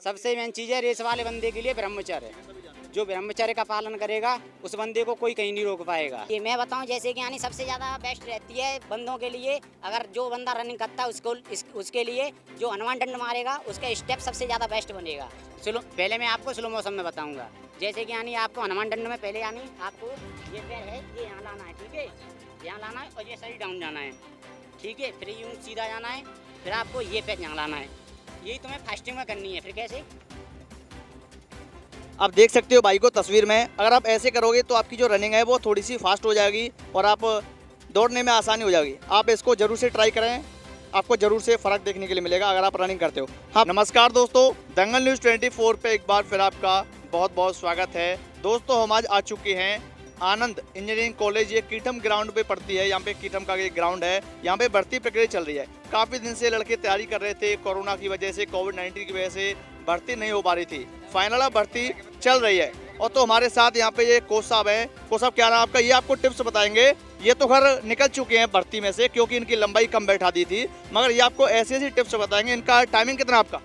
सबसे मेन चीज़ है रेस वाले बंदे के लिए ब्रह्मचर्य। जो ब्रह्मचर्य का पालन करेगा उस बंदे को कोई कहीं नहीं रोक पाएगा। ये मैं बताऊं जैसे कि यानी सबसे ज़्यादा बेस्ट रहती है बंदों के लिए। अगर जो बंदा रनिंग करता है उसके लिए जो हनुमान दंड मारेगा उसका स्टेप सबसे ज़्यादा बेस्ट बनेगा। पहले मैं आपको स्लो मोशन में बताऊंगा। जैसे कि यानी आपको हनुमान दंड में पहले यानी आपको ये पैर है ये यहाँ लाना है, ठीक है, यहाँ लाना है और ये सही डाउन जाना है, ठीक है, फिर यूँ सीधा जाना है, फिर आपको ये पैर यहाँ लाना है। यही तुम्हें फास्टिंग में करनी है। फिर कैसे आप देख सकते हो भाई को तस्वीर में, अगर आप ऐसे करोगे तो आपकी जो रनिंग है वो थोड़ी सी फास्ट हो जाएगी और आप दौड़ने में आसानी हो जाएगी। आप इसको जरूर से ट्राई करें, आपको जरूर से फ़र्क देखने के लिए मिलेगा अगर आप रनिंग करते हो। हाँ नमस्कार दोस्तों, दंगल न्यूज़ 24 पे एक बार फिर आपका बहुत बहुत स्वागत है। दोस्तों हम आज आ चुके हैं आनंद इंजीनियरिंग कॉलेज। ये कीटम ग्राउंड पे पड़ती है, यहाँ पे कीटम का ये ग्राउंड है। यहाँ पे भर्ती प्रक्रिया चल रही है। काफ़ी दिन से लड़के तैयारी कर रहे थे, कोरोना की वजह से, कोविड-19 की वजह से भर्ती नहीं हो पा रही थी। फाइनल भर्ती चल रही है और तो हमारे साथ यहाँ पे ये कोच साहब हैं। कोच साहब क्या नाम आपका? ये आपको टिप्स बताएंगे। ये तो घर निकल चुके हैं भर्ती में से क्योंकि इनकी लंबाई कम बैठा दी थी, मगर ये आपको ऐसी ऐसी टिप्स बताएंगे। इनका टाइमिंग कितना आपका?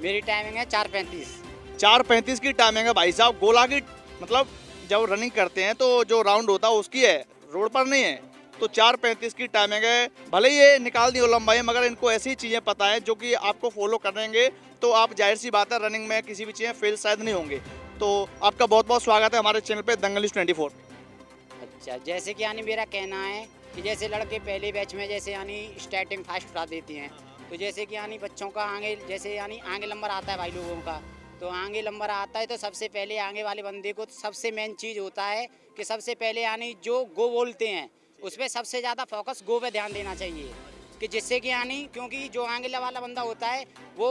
मेरी टाइमिंग है 4:35। 4:35 की टाइमिंग है भाई साहब। गोला की मतलब जब रनिंग करते हैं तो जो राउंड होता है उसकी है, रोड पर नहीं है। तो 4:35 की टाइमिंग है। भले ये निकाल दी हो लंबाई, मगर इनको ऐसी चीज़ें पता है जो कि आपको फॉलो करेंगे तो आप जाहिर सी बात है रनिंग में किसी भी चीज़ में फेल शायद नहीं होंगे। तो आपका बहुत बहुत स्वागत है हमारे चैनल पे दंगल न्यूज़ 24। अच्छा, जैसे कि यानी मेरा कहना है कि जैसे लड़के पहले बैच में जैसे यानी स्टार्टिंग फास्ट उठा देती हैं, तो जैसे कि यानी बच्चों का आगे जैसे यानी आगे नंबर आता है भाई लोगों का, तो आगे नंबर आता है तो सबसे पहले आगे वाले बंदे को सबसे मेन चीज़ होता है कि सबसे पहले यानी जो गो बोलते हैं उस पर सबसे ज़्यादा फोकस गो पे ध्यान देना चाहिए कि जिससे कि यानी क्योंकि जो आगे वाला बंदा होता है वो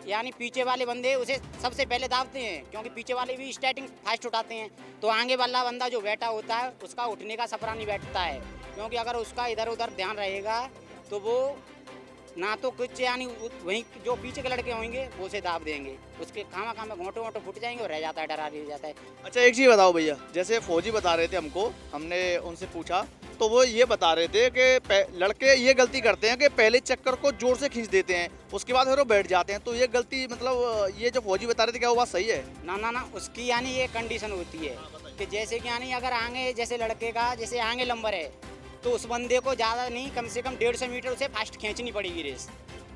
यानी पीछे वाले बंदे उसे सबसे पहले दाबते हैं, क्योंकि पीछे वाले भी स्टार्टिंग फास्ट उठाते हैं। तो आगे वाला बंदा जो बैठा होता है उसका उठने का सपना नहीं बैठता है, क्योंकि अगर उसका इधर उधर ध्यान रहेगा तो वो ना तो कुछ यानी वहीं जो पीछे के लड़के होंगे वो उसे दाब देंगे, उसके खामा खामा घोंटो घोंटो फुट जाएंगे और रह जाता है, डरा रह जाता है। अच्छा एक चीज़ बताओ भैया, जैसे फौजी बता रहे थे हमको, हमने उनसे पूछा तो वो ये बता रहे थे कि लड़के ये गलती करते हैं कि पहले चक्कर को जोर से खींच देते हैं, उसके बाद फिर वो बैठ जाते हैं। तो ये गलती मतलब ये जो फौजी बता रहे थे क्या वो बात सही है? ना ना ना, उसकी यानी ये कंडीशन होती है कि जैसे कि यानी अगर आगे जैसे लड़के का जैसे आगे नंबर है तो उस बंदे को ज़्यादा नहीं, कम से कम 150 मीटर उसे फास्ट खींचनी पड़ेगी रेस।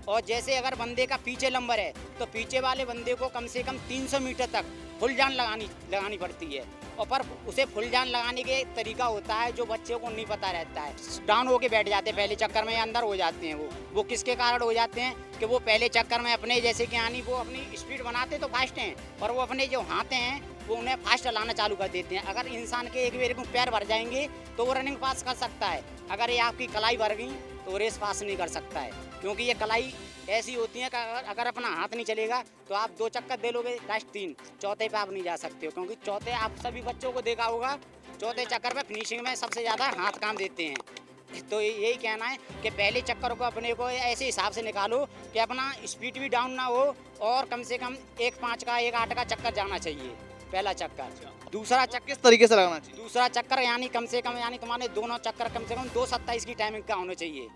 और जैसे अगर बंदे का पीछे नंबर है तो पीछे वाले बंदे को कम से कम 300 मीटर तक फुल जान लगानी पड़ती है। और पर उसे फुल जान लगाने के तरीका होता है जो बच्चे को नहीं पता रहता है। डाउन होके बैठ जाते हैं पहले चक्कर में, अंदर हो जाते हैं। वो किसके कारण हो जाते हैं कि वो पहले चक्कर में अपने जैसे कि यानी वो अपनी स्पीड बनाते तो फास्ट हैं, पर वो अपने जो हाथ हैं वो उन्हें फास्ट चलाना चालू कर देते हैं। अगर इंसान के एक बार को पैर भर जाएंगे तो वो रनिंग पास कर सकता है, अगर ये आपकी कलाई भर गई तो वो रेस पास नहीं कर सकता है, क्योंकि ये कलाई ऐसी होती है कि अगर अपना हाथ नहीं चलेगा तो आप 2 चक्कर दे लोगे, लास्ट 3, चौथे पे आप नहीं जा सकते हो, क्योंकि चौथे आप सभी बच्चों को देखा होगा चौथे चक्कर पे फिनिशिंग में सबसे ज़्यादा हाथ काम देते हैं। तो यही कहना है कि पहले चक्कर को अपने को ऐसे हिसाब से निकालो कि अपना स्पीड भी डाउन ना हो और कम से कम 1:5 का 1:8 का चक्कर जाना चाहिए पहला चक्कर। दूसरा चक्कर किस तरीके से लगाना चाहिए? दूसरा चक्कर यानी कम से कम यानी तुम्हारे दोनों चक्कर कम से कम 2:27 की टाइमिंग का होना चाहिए,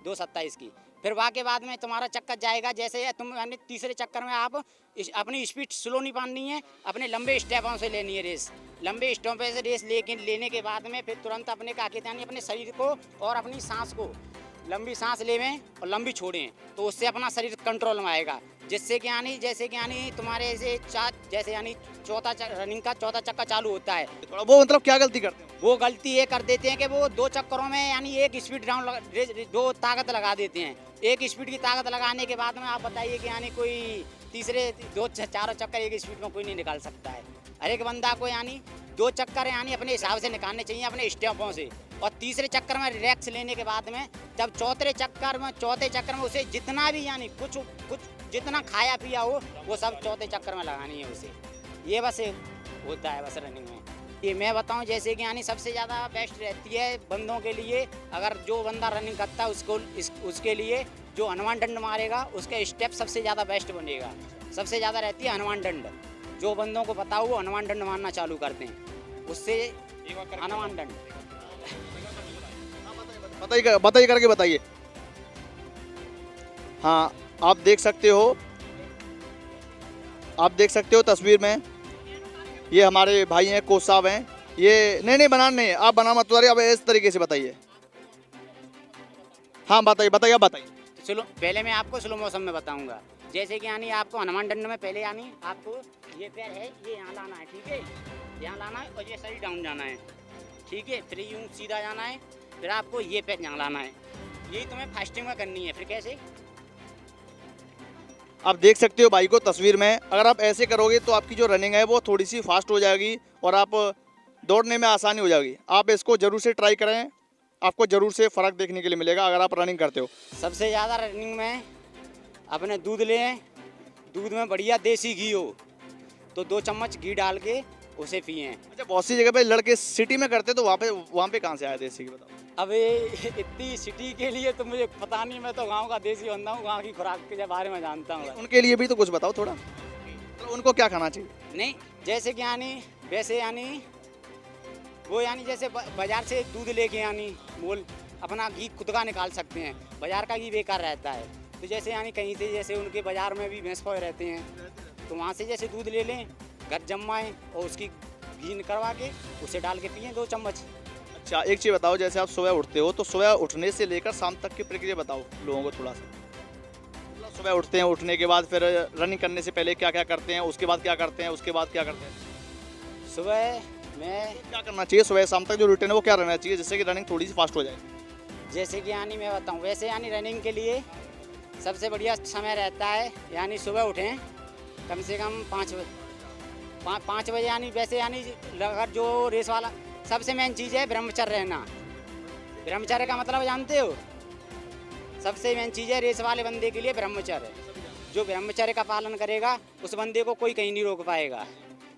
2:27 की। फिर वहाँ के बाद में तुम्हारा चक्कर जाएगा जैसे तुम यानी तीसरे चक्कर में आप अपनी स्पीड स्लो नहीं पानी है, अपने लंबे स्टेपों से लेनी है रेस। लंबे स्टेपों से रेस लेने के बाद में फिर तुरंत अपने क्या कहते हैं अपने शरीर को और अपनी सांस को लंबी सांस लेवें और लंबी छोड़ें, तो उससे अपना शरीर कंट्रोल में आएगा। जिससे कि यानी जैसे कि यानी तुम्हारे से जैसे यानी रनिंग का चौथा चक्कर चालू होता है। वो मतलब क्या गलती करते हैं? वो गलती ये कर देते हैं कि वो 2 चक्करों में यानी एक स्पीड डाउन 2 ताकत लगा देते हैं। एक स्पीड की ताकत लगाने के बाद में आप बताइए कि यानी कोई तीसरे 2-4 चक्कर एक स्पीड में कोई नहीं निकाल सकता है। हर एक बंदा को यानी 2 चक्कर यानी अपने हिसाब से निकालने चाहिए अपने स्टेपों से, और तीसरे चक्कर में रिलैक्स लेने के बाद में जब चौथे चक्कर में उसे जितना भी यानी कुछ जितना खाया पिया हो वो सब चौथे चक्कर में लगानी है उसे। ये बस होता है बस रनिंग में। ये मैं बताऊं जैसे कि यानी सबसे ज़्यादा बेस्ट रहती है बंदों के लिए, अगर जो बंदा रनिंग करता है उसके लिए जो हनुमान दंड मारेगा उसका स्टेप सबसे ज़्यादा बेस्ट बनेगा। सबसे ज़्यादा रहती है हनुमान दंड, जो बंदों को पता हो वो हनुमान दंड मारना चालू करते हैं, उससे हनुमान दंड। बताइए करके बताइए। हाँ आप देख सकते हो आप देख सकते हो तस्वीर में, ये हमारे भाई हैं, कोच साहब हैं। ये नहीं बनाना नहीं है, आप बना मत उतारिए, अब इस तरीके से बताइए। हाँ बताइए बताइए, आप बताइए। चलो पहले मैं आपको स्लो मौसम में बताऊंगा। जैसे कि यानी आपको हनुमान दंड में पहले यानी आपको ये पैर है, ये यहाँ लाना है, ठीक है, यहाँ लाना है और ये सही डाउन जाना है, ठीक है, फिर यूँ सीधा जाना है, फिर आपको ये पैर यहाँ लाना है। यही तुम्हें फास्टिंग में करनी है। फिर कैसे? आप देख सकते हो भाई को तस्वीर में, अगर आप ऐसे करोगे तो आपकी जो रनिंग है वो थोड़ी सी फास्ट हो जाएगी और आप दौड़ने में आसानी हो जाएगी। आप इसको ज़रूर से ट्राई करें, आपको ज़रूर से फ़र्क देखने के लिए मिलेगा अगर आप रनिंग करते हो। सबसे ज़्यादा रनिंग में अपने दूध लें, दूध में बढ़िया देसी घी हो तो 2 चम्मच घी डाल के उसे पिएं। अच्छा, बहुत सी जगह पे लड़के सिटी में करते तो वहाँ पे कहाँ से आया देसी घी, बताओ। अबे इतनी सिटी के लिए तो मुझे पता नहीं, मैं तो गांव का देसी बंदा हूँ, गांव की खुराक के बारे में जानता हूँ। उनके लिए भी तो कुछ बताओ थोड़ा, मतलब उनको क्या खाना चाहिए। नहीं, जैसे कि यानी वैसे यानी वो यानी जैसे बाजार से दूध लेके यानी मोल अपना घी खुद का निकाल सकते हैं, बाजार का घी बेकार रहता है। तो जैसे यानी कहीं से जैसे उनके बाजार में भी भैंस पौए रहते हैं तो वहाँ से जैसे दूध ले लें, घर जमाएं और उसकी घी निकलवा के उसे डाल के पिएं 2 चम्मच। अच्छा, एक चीज़ बताओ, जैसे आप सुबह उठते हो तो सुबह उठने से लेकर शाम तक की प्रक्रिया बताओ लोगों को थोड़ा सा। मतलब सुबह उठते हैं, उठने के बाद फिर रनिंग करने से पहले क्या क्या करते हैं, उसके बाद क्या करते हैं, उसके बाद क्या करते हैं। सुबह में क्या करना चाहिए, सुबह शाम तक जो रूटीन है वो क्या रहना चाहिए जिससे कि रनिंग थोड़ी सी फास्ट हो जाए। जैसे कि यानी मैं बताऊं, वैसे यानी रनिंग के लिए सबसे बढ़िया समय रहता है यानी सुबह उठें कम से कम 5 बजे, 5 बजे यानी वैसे यानी अगर जो रेस वाला सबसे मेन चीज़ है ब्रह्मचर्य रहना। ब्रह्मचर्य का मतलब जानते हो? सबसे मेन चीज़ है रेस वाले बंदे के लिए ब्रह्मचर्य। जो ब्रह्मचर्य का पालन करेगा उस बंदे को कोई कहीं नहीं रोक पाएगा।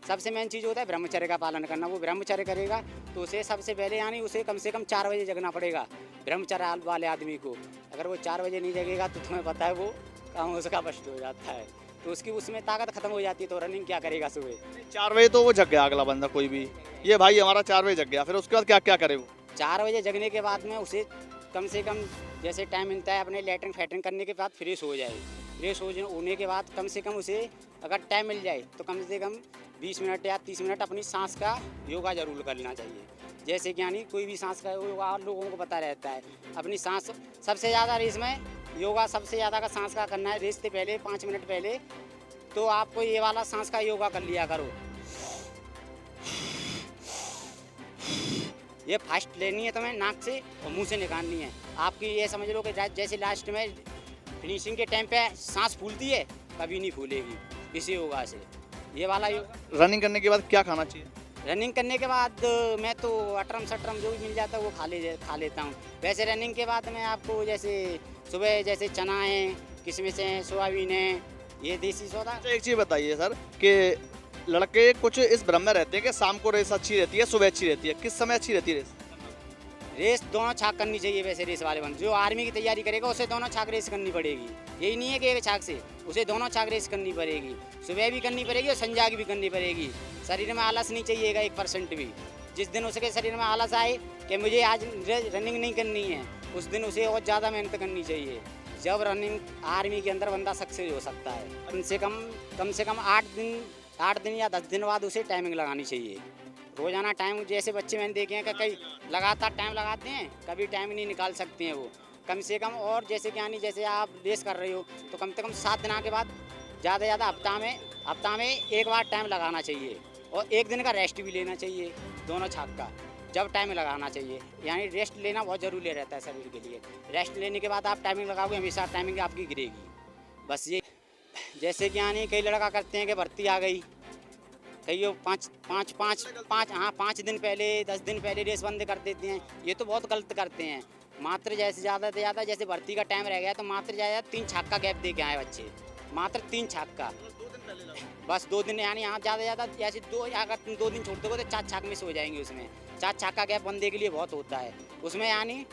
सबसे मेन चीज़ होता है ब्रह्मचर्य का पालन करना। वो ब्रह्मचर्य करेगा तो उसे सबसे पहले यानी उसे कम से कम 4 बजे जगना पड़ेगा ब्रह्मचर्य वाले आदमी को। अगर वो 4 बजे नहीं जगेगा तो तुम्हें पता है वो काम उसका बस्ट हो जाता है, तो उसकी उसमें ताकत खत्म हो जाती है। तो रनिंग क्या करेगा सुबह? 4 बजे तो वो जग गया अगला बंदा कोई भी, ये भाई हमारा 4 बजे जग गया, फिर उसके बाद क्या क्या करे वो? 4 बजे जगने के बाद में उसे कम से कम जैसे टाइम मिलता है अपने लेटरिन फैटरिन करने के बाद फ्रेश हो जाए। फ्रेश होने के बाद कम से कम उसे अगर टाइम मिल जाए तो कम से कम 20 मिनट या 30 मिनट अपनी सांस का योगा जरूर करना चाहिए। जैसे कि यानी कोई भी सांस का योगा लोगों को पता रहता है। अपनी सांस सबसे ज़्यादा रेस में योगा सबसे ज़्यादा का सांस का करना है। रेस से पहले 5 मिनट पहले तो आपको ये वाला सांस का योगा कर लिया करो। ये फास्ट लेनी है तुम्हें नाक से और मुंह से निकालनी है। आपकी ये समझ लो कि जैसे लास्ट में फिनिशिंग के टाइम पे सांस फूलती है, कभी नहीं फूलेगी इसी योगा से। ये वाला योगा। रनिंग करने के बाद क्या खाना चाहिए? रनिंग करने के बाद मैं तो अटरम सटरम जो भी मिल जाता है वो खा लेता हूँ। वैसे रनिंग के बाद मैं आपको जैसे सुबह जैसे चना है, किशमिश है, सोयाबीन है, ये देसी सौदा। अच्छा, एक चीज़ बताइए सर कि लड़के कुछ इस भ्रम में रहते हैं कि शाम को रेस अच्छी रहती है, सुबह अच्छी रहती है, किस समय अच्छी रहती है रेस? रेस दोनों छाक करनी चाहिए। वैसे रेस वाले बंद जो आर्मी की तैयारी करेगा उसे दोनों छाक रेस करनी पड़ेगी। यही नहीं है कि एक छाक से, उसे दोनों छाक रेस करनी पड़ेगी। सुबह भी करनी पड़ेगी और संजा की भी करनी पड़ेगी। शरीर में आलस नहीं चाहिएगा 1% भी। जिस दिन उसके शरीर में आलस आए कि मुझे आज रनिंग नहीं करनी है, उस दिन उसे और ज़्यादा मेहनत करनी चाहिए। जब रनिंग आर्मी के अंदर बंदा सक्सेस हो सकता है। कम से कम 8 दिन या 10 दिन बाद उसे टाइमिंग लगानी चाहिए। रोज़ाना टाइम, जैसे बच्चे मैंने देखे हैं कि कई लगातार टाइम लगाते हैं, कभी टाइम नहीं निकाल सकते हैं वो। कम से कम और जैसे कि यानी जैसे आप रेस कर रहे हो तो कम से कम 7 दिन के बाद ज़्यादा से ज़्यादा हफ्ता में एक बार टाइम लगाना चाहिए और 1 दिन का रेस्ट भी लेना चाहिए दोनों छाक का। जब टाइम लगाना चाहिए यानी रेस्ट लेना बहुत ज़रूरी रहता है शरीर के लिए। रेस्ट लेने के बाद आप टाइमिंग लगाओगे, हमेशा टाइमिंग आपकी गिरेगी। बस ये जैसे कि यानी कई लड़का करते हैं कि भर्ती आ गई, कई 5 दिन पहले 10 दिन पहले रेस बंद कर देते हैं। ये तो बहुत गलत करते हैं। मात्र जैसे ज़्यादा से ज़्यादा जैसे भर्ती का टाइम रह गया तो मात्र ज़्यादा 3 छाक का गैप दे के आए बच्चे, मात्र 3 छाक का। बस 2 दिन यानी यहाँ ज़्यादा से ज़्यादा जैसे अगर तुम 2 दिन छोड़ दोगे तो 4 छाक मिस हो जाएंगे। उसमें 4 छाक का गैप बंदे के लिए बहुत होता है उसमें यानी।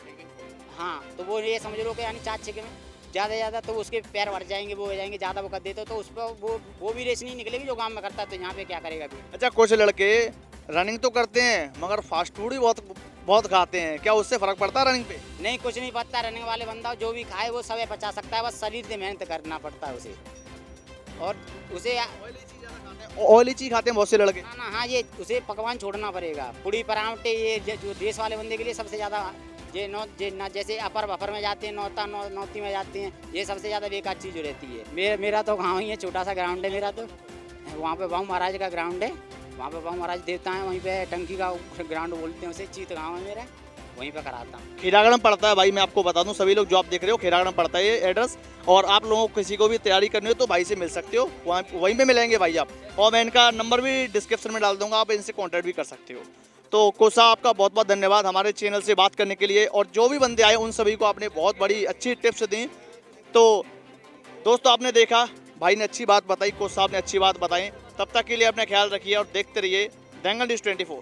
हाँ, तो वो ये समझ लो कि यानी 4 छक्के में ज़्यादा से ज़्यादा तो उसके पैर भर जाएंगे, वो हो जाएंगे। ज़्यादा वो कर देते तो उस पर वो भी रेस नहीं निकलेगी जो गांव में करता है। तो यहाँ पे क्या करेगा भी। अच्छा, कुछ लड़के रनिंग तो करते हैं मगर फास्ट फूड ही बहुत खाते हैं, क्या उससे फर्क पड़ता है रनिंग पे? नहीं, कुछ नहीं पड़ता। रनिंग वाले बंदा जो भी खाए वो सब पचा सकता है, बस शरीर से मेहनत करना पड़ता है उसे। और उसे ऑयली चीज खाते हैं बहुत से लड़के। ना हाँ, ये उसे पकवान छोड़ना पड़ेगा। पूड़ी परांठे ये जो देश वाले बंदे के लिए सबसे ज़्यादा ये ना जैसे अपर बफर में जाते हैं, नौती में जाते हैं, ये सबसे ज़्यादा बेकार चीज़ रहती है। मेरा तो गाँव ही है, छोटा सा ग्राउंड है मेरा तो, वहाँ पे बाबू महाराज का ग्राउंड है, वहाँ पे बाबू महाराज देवता है, वहीं पे टंकी का ग्राउंड बोलते हैं उसे, चीत गाँव है मेरा, वहीं पे कराता हूँ। खेरागढ़ पड़ता है भाई, मैं आपको बता दूं सभी लोग जो आप देख रहे हो खेरागढ़ पड़ता है ये एड्रेस, और आप लोगों को किसी को भी तैयारी करनी हो तो भाई से मिल सकते हो, वहीं पे मिलेंगे भाई आप, और मैं इनका नंबर भी डिस्क्रिप्शन में डाल दूंगा, आप इनसे कॉन्टैक्ट भी कर सकते हो। तो कोच साहब आपका बहुत बहुत धन्यवाद हमारे चैनल से बात करने के लिए, और जो भी बंदे आए उन सभी को आपने बहुत बड़ी अच्छी टिप्स दी। तो दोस्तों आपने देखा भाई ने अच्छी बात बताई, कोच साहब ने अच्छी बात बताई। तब तक के लिए अपना ख्याल रखिए और देखते रहिए दंगल न्यूज़ 24।